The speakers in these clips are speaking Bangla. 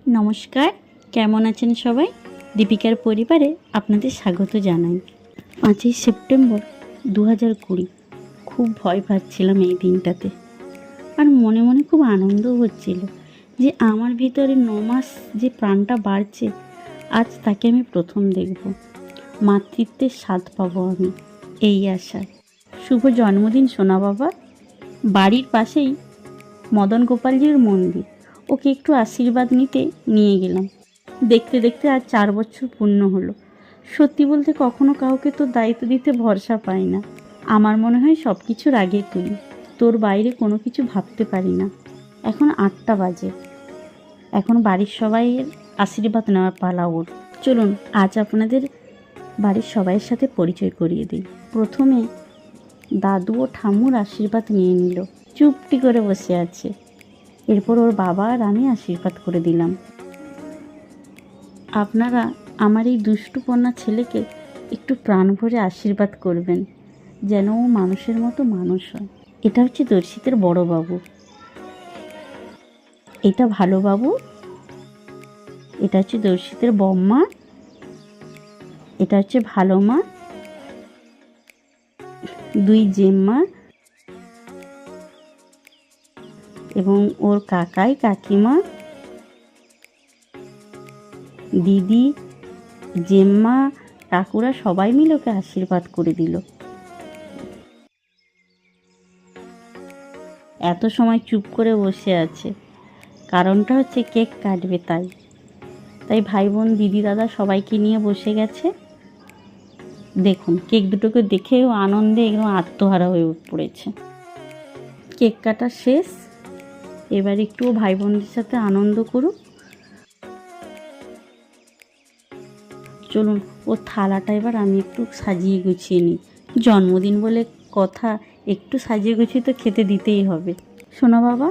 নমস্কার, কেমন আছেন সবাই? দীপিকার পরিবারে আপনাদের স্বাগত জানাই। 5ই সেপ্টেম্বর 2020। খুব ভয় পাচ্ছিলাম এই দিনটাতে, আর মনে মনে খুব আনন্দও হচ্ছিল যে আমার ভিতরে 9 মাস যে প্রাণটা বাড়ছে, আজ তাকে আমি প্রথম দেখব। মাতৃত্বের স্বাদ পাবো আমি, এই আশায়। শুভ জন্মদিন সোনা বাবা। বাড়ির পাশেই মদন গোপালজির মন্দির, ওকে একটু আশীর্বাদ নিতে নিয়ে গেলাম। দেখতে দেখতে আজ 4 বছর পূর্ণ হলো। সত্যি বলতে কখনো কাউকে তোর দায়িত্ব দিতে ভরসা পাই না। আমার মনে হয় সব কিছুর আগে তুই, তোর বাইরে কোনো কিছু ভাবতে পারি না। এখন 8টা বাজে, এখন বাড়ির সবাইয়ের আশীর্বাদ নেওয়ার পালা ওর। চলুন আজ আপনাদের বাড়ির সবাইয়ের সাথে পরিচয় করিয়ে দিই। প্রথমে দাদু ও ঠাম্মুর আশীর্বাদ নিয়ে নিল, চুপটি করে বসে আছে। এরপর ওর বাবা আর আমি আশীর্বাদ করে দিলাম। আপনারা আমার এই দুষ্টু কন্যা ছেলেকে একটু প্রাণ ভরে আশীর্বাদ করবেন, যেন ও মানুষের মতো মানুষ হয়। এটা হচ্ছে দর্শিতের বড় বাবু, এটা ভালো বাবু, এটা হচ্ছে দর্শিতের বম্মা, এটা হচ্ছে ভালো মা, 2 জেম্মা এবং ওর কাকাই কাকিমা, দিদি, জেম্মা, কাকুরা সবাই মিলে ওকে আশীর্বাদ করে দিল। এত সময় চুপ করে বসে আছে, কারণটা হচ্ছে কেক কাটবে, তাই ভাই বোন দিদি দাদা সবাইকে নিয়ে বসে গেছে। দেখুন কেক দুটোকে দেখেও আনন্দে একদম আত্মহারা হয়ে পড়েছে। কেক কাটা শেষ, এবার একটু ভাই বোনদের সাথে আনন্দ করুক। চলুন ওর থালাটা এবার আমি একটু সাজিয়ে গুছিয়ে নিই। জন্মদিন বলে কথা, একটু সাজিয়ে গুছিয়ে তো খেতে দিতেই হবে। শোনো বাবা,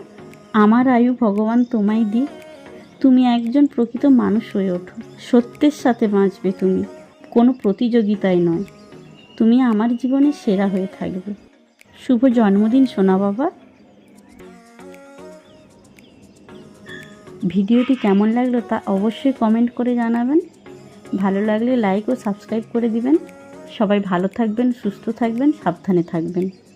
আমার আয়ু ভগবান তোমায় দিক, তুমি একজন প্রকৃত মানুষ হয়ে ওঠো। সত্যের সাথে বাঁচবে তুমি, কোনো প্রতিযোগিতায় নয়। তুমি আমার জীবনে সেরা হয়ে থাকবে। শুভ জন্মদিন সোনা বাবা। ভিডিওটি কেমন লাগলো তা অবশ্যই কমেন্ট করে জানাবেন। ভালো লাগলে লাইক ও সাবস্ক্রাইব করে দিবেন। সবাই ভালো থাকবেন, সুস্থ থাকবেন, সাবধানে থাকবেন।